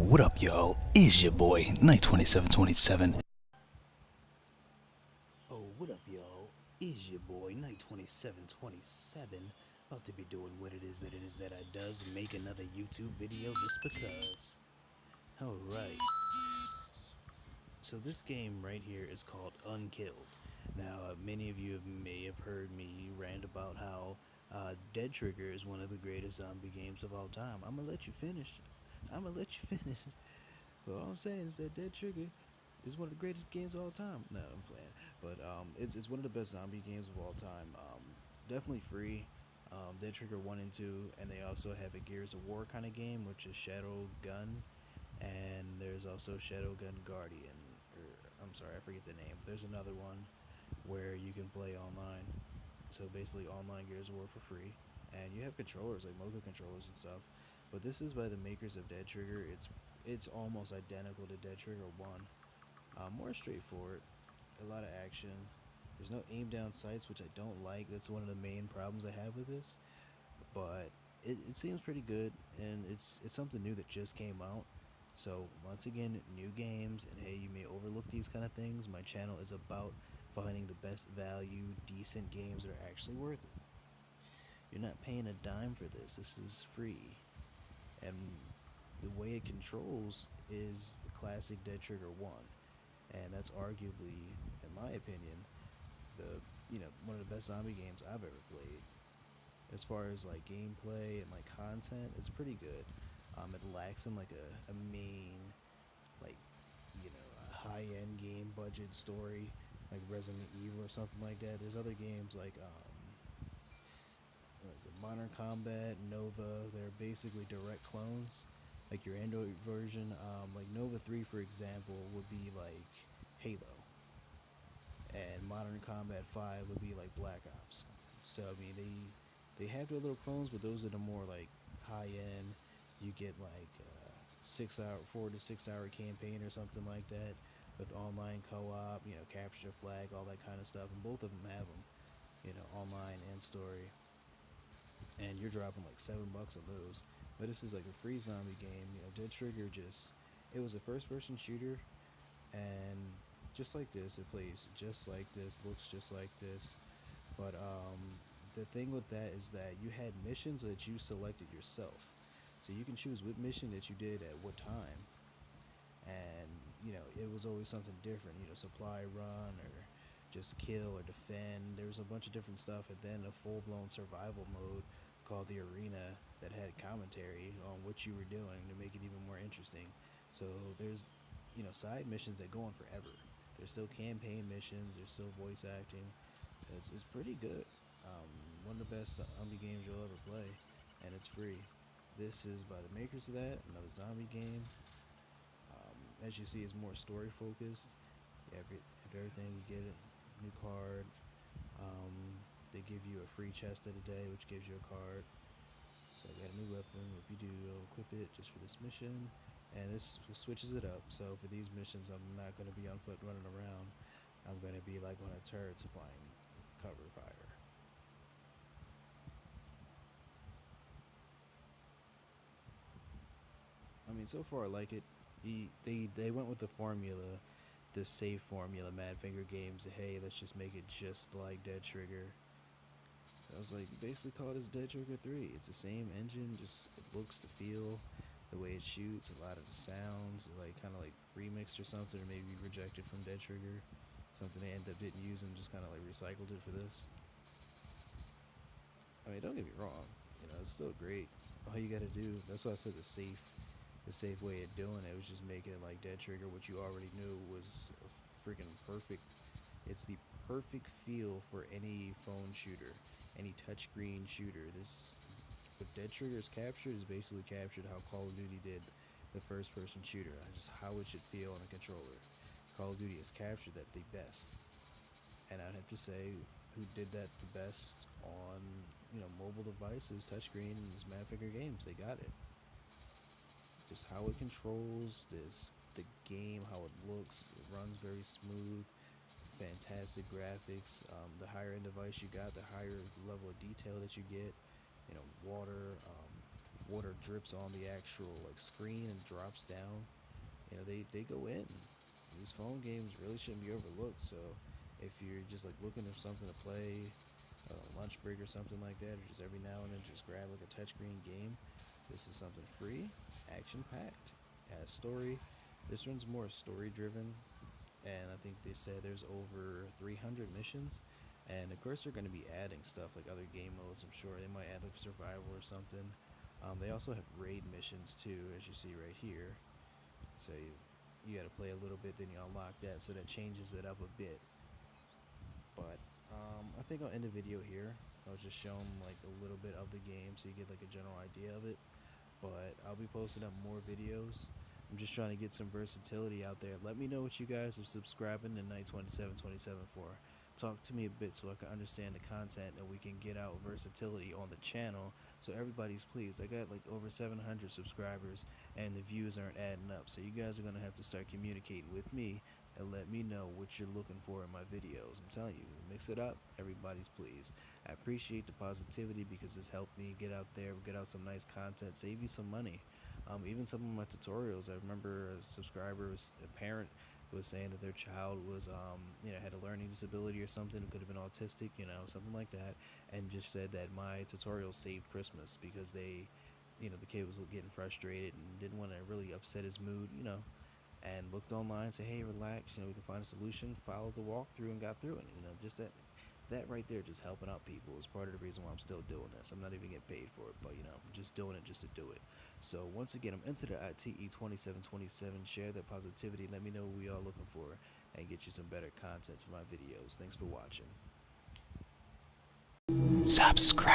What up, y'all? It's your boy, Night2727. Oh, what up, y'all? Is your boy Night2727 about to be doing what it is that I does, make another YouTube video just because. Alright, so this game right here is called Unkilled. Now, many of you may have heard me rant about how Dead Trigger is one of the greatest zombie games of all time. I'm gonna let you finish. I'm gonna let you finish. But all I'm saying is that Dead Trigger is one of the greatest games of all time. No, I'm playing, but it's one of the best zombie games of all time. Definitely free. Dead Trigger 1 and 2, and they also have a Gears of War kind of game, which is Shadow Gun, and there's also Shadow Gun Guardian. Or I'm sorry, I forget the name. But there's another one where you can play online. So basically, online Gears of War for free, and you have controllers like Mocha controllers and stuff. But this is by the makers of Dead Trigger. It's almost identical to Dead Trigger 1. More straightforward, a lot of action. There's no aim down sights, which I don't like. That's one of the main problems I have with this. But it seems pretty good, and it's something new that just came out. So once again, new games, and hey, you may overlook these kind of things. My channel is about finding the best value, decent games that are actually worth it. You're not paying a dime for this. This is free, and the way it controls is classic Dead Trigger 1, and that's arguably, in my opinion, the one of the best zombie games I've ever played. As far as like gameplay and like content, it's pretty good. It lacks in like a main, like, a high end game budget story like Resident Evil or something like that. There's other games like what is it, Modern Combat, Nova. They're basically direct clones, like your Android version. Like Nova 3, for example, would be like Halo, and Modern Combat 5 would be like Black Ops. So I mean, they have their little clones, but those are the more like high end. You get like 6 hour, 4 to 6 hour campaign or something like that with online co-op. Capture the flag, all that kind of stuff, and both of them have them. Online and story, and you're dropping like $7 on those. But this is like a free zombie game. Dead Trigger it was a first-person shooter, and just like this, it plays just like this, looks just like this. But the thing with that is that you had missions that you selected yourself, so you can choose what mission that you did at what time, and it was always something different. Supply run or just kill or defend. There was a bunch of different stuff, and then a full-blown survival mode called the Arena that had commentary on what you were doing to make it even more interesting. So there's side missions that go on forever. There's still campaign missions. There's still voice acting. It's pretty good. One of the best zombie games you'll ever play, and it's free. This is by the makers of that, another zombie game. As you see, it's more story focused. After everything, you get a new card. They give you a free chest of the day, which gives you a card. So I got a new weapon. If you do, equip it just for this mission, and this switches it up. So for these missions, I'm not going to be on foot running around. I'm going to be like on a turret supplying cover fire. I mean, so far I like it. They went with the formula, the safe formula, Madfinger Games. Hey, let's just make it just like Dead Trigger. I was like, basically call it as Dead Trigger 3. It's the same engine, just it looks, the feel, the way it shoots, a lot of the sounds, like kind of like remixed or something, or maybe rejected from Dead Trigger. Something they ended up didn't use and just kind of like recycled it for this. I mean, don't get me wrong, it's still great. All you gotta do, that's why I said the safe way of doing it was just making it like Dead Trigger, which you already knew was freaking perfect. It's the perfect feel for any phone shooter, any touchscreen shooter. This, what Dead Trigger is captured, is basically captured how Call of Duty did the first-person shooter, just how it should feel on a controller. Call of Duty has captured that the best, and I'd have to say who did that the best on mobile devices, touchscreen, and this Madfinger Games. They got it. Just how it controls the game, how it looks. It runs very smooth. Fantastic graphics. The higher end device you got, the higher level of detail that you get. Water, water drips on the actual like screen and drops down. They go in. These phone games really shouldn't be overlooked. So if you're just like looking for something to play, lunch break or something like that, or just every now and then just grab like a touchscreen game, this is something free, action packed, has story. This one's more story driven, and I think they said there's over 300 missions. And of course, they're going to be adding stuff like other game modes. I'm sure they might add like survival or something. They also have raid missions too, as you see right here. So you got to play a little bit, then you unlock that, so that changes it up a bit. But I think I'll end the video here. I'll just show them like a little bit of the game, so you get like a general idea of it. But I'll be posting up more videos. I'm just trying to get some versatility out there. Let me know what you guys are subscribing to Night 2727 for. Talk to me a bit so I can understand the content and we can get out versatility on the channel so everybody's pleased. I got like over 700 subscribers and the views aren't adding up. So you guys are going to have to start communicating with me and let me know what you're looking for in my videos. I'm telling you, mix it up, everybody's pleased. I appreciate the positivity because it's helped me get out there, get out some nice content, save you some money. Even some of my tutorials, I remember a subscriber, a parent, was saying that their child was, had a learning disability or something, could have been autistic, something like that, and just said that my tutorial saved Christmas because the kid was getting frustrated and didn't want to really upset his mood, and looked online, said, hey, relax, we can find a solution, followed the walkthrough and got through it. Just that right there, just helping out people, is part of the reason why I'm still doing this. I'm not even getting paid for it, but I'm just doing it just to do it. So once again, I'm into the TE2727. Share that positivity. Let me know what we are looking for and get you some better content for my videos. Thanks for watching. Subscribe.